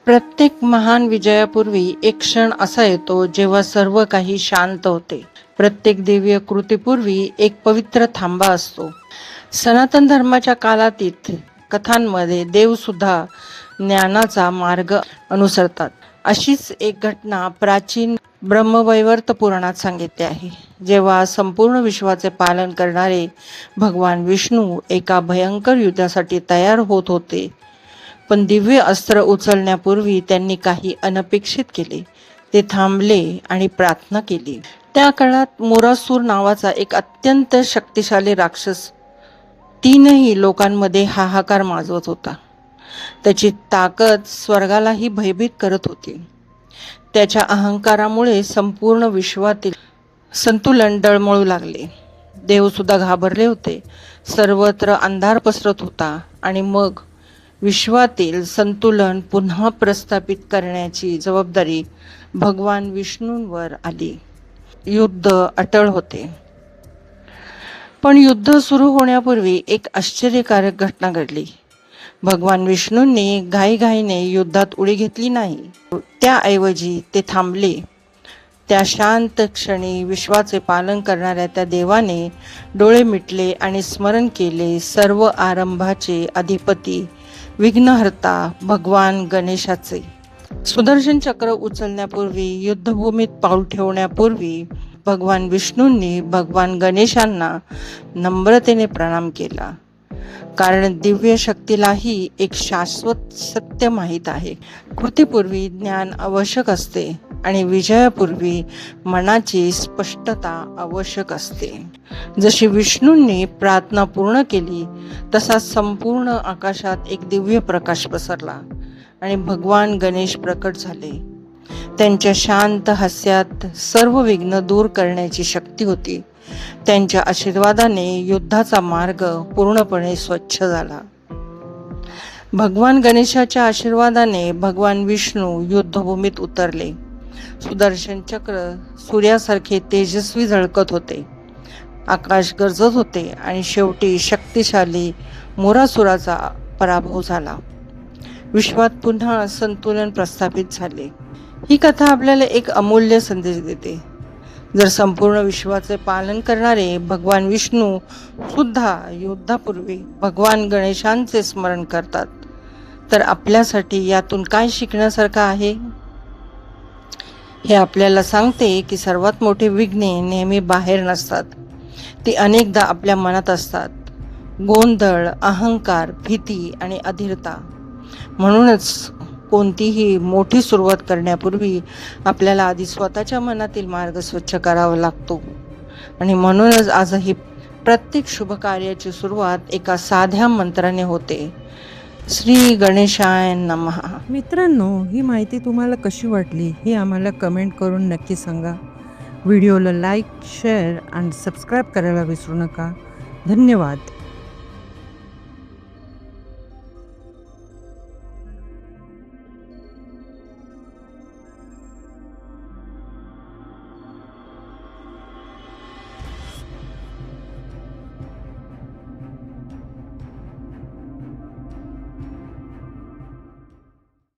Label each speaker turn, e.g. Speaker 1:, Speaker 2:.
Speaker 1: प्रत्येक महान विजयापूर्वी एक क्षण असा येतो जेव्हा सर्व काही शांत होते. प्रत्येक दिव्य कृतीपूर्वी एक पवित्र थांबा असतो. सनातन धर्माच्या कालातीत कथांमध्ये देव सुद्धा ज्ञानाचा मार्ग अनुसरतात. अशीच एक घटना प्राचीन ब्रह्मवैवर्त पुराणात सांगितली आहे. जेव्हा संपूर्ण विश्वाचे पालन करणारे भगवान विष्णू एका भयंकर युद्धासाठी तयार होत होते, पण दिव्य अस्त्र उचलण्यापूर्वी त्यांनी काही अनपेक्षित केले. ते थांबले आणि प्रार्थना केली. त्या काळात मोरासूर नावाचा एक अत्यंत शक्तिशाली राक्षस तीनही लोकांमध्ये हाहाकार माजवत होता. त्याची ताकद स्वर्गालाही भयभीत करत होती. त्याच्या अहंकारामुळे संपूर्ण विश्वातील संतुलन डळमळू लागले. देवसुद्धा घाबरले होते. सर्वत्र अंधार पसरत होता आणि मग विश्वातील संतुलन पुन्हा प्रस्थापित करण्याची जबाबदारी भगवान विष्णूंवर आली. युद्ध अटळ होते. पण युद्ध सुरू होण्यापूर्वी एक आश्चर्यकारक घटना घडली. भगवान विष्णूंनी घाईघाईने युद्धात उडी घेतली नाही. त्याऐवजी ते थांबले. त्या शांत क्षणी विश्वाचे पालन करणाऱ्या त्या देवाने डोळे मिटले आणि स्मरण केले सर्व आरंभाचे अधिपती विघ्नहर्ता भगवान गणेशाचे. सुदर्शन चक्र उचलण्यापूर्वी, युद्धभूमीत पाऊल ठेवण्यापूर्वी भगवान विष्णूंनी भगवान गणेशांना नम्रतेने प्रणाम केला. कारण दिव्य शक्तीलाही एक शाश्वत सत्य माहीत आहे. कृतीपूर्वी ज्ञान आवश्यक असते आणि विजयापूर्वी मनाची स्पष्टता आवश्यक असते. जशी विष्णूंनी प्रार्थना पूर्ण केली तसा संपूर्ण आकाशात एक दिव्य प्रकाश पसरला आणि भगवान गणेश प्रकट झाले. त्यांच्या शांत हास्यात सर्व विघ्न दूर करण्याची शक्ती होती. त्यांच्या आशीर्वादाने युद्धाचा मार्ग पूर्णपणे स्वच्छ झाला. भगवान गणेशाच्या आशीर्वादाने भगवान विष्णू युद्धभूमीत उतरले. सुदर्शन चक्र सूर्यासारखे तेजस्वी झळकत होते. आकाश गरजत होते आणि शेवटी शक्तिशाली मोरासुराचा पराभव झाला. विश्वात पुन्हा संतुलन प्रस्थापित झाले. ही कथा आपल्याला एक अमूल्य संदेश देते. जर संपूर्ण विश्वाचे पालन करणारे भगवान विष्णू सुद्धा युद्धापूर्वी भगवान गणेशांचे स्मरण करतात, तर आपल्यासाठी यातून काय शिकण्यासारखं आहे? हे आपल्याला सांगते की सर्वात मोठी विघ्ने नेहमी बाहेर नसतात. ती अनेकदा आपल्या मनात असतात. गोंधळ, अहंकार, भीती आणि अधीरता. म्हणूनच कोणतीही मोठी सुरुवात करण्यापूर्वी आपल्याला आधी स्वतःच्या मनातील मार्ग स्वच्छ करावा लागतो. आणि म्हणूनच आजही प्रत्येक शुभ कार्याची सुरुवात एका साध्या मंत्राने होते. श्री गणेशाय नमः.
Speaker 2: मित्रांनो, ही माहिती तुम्हाला कशी वाटली हे आम्हाला कमेंट करून नक्की सांगा. व्हिडिओला लाईक, शेअर आणि सबस्क्राईब करायला विसरू नका. धन्यवाद.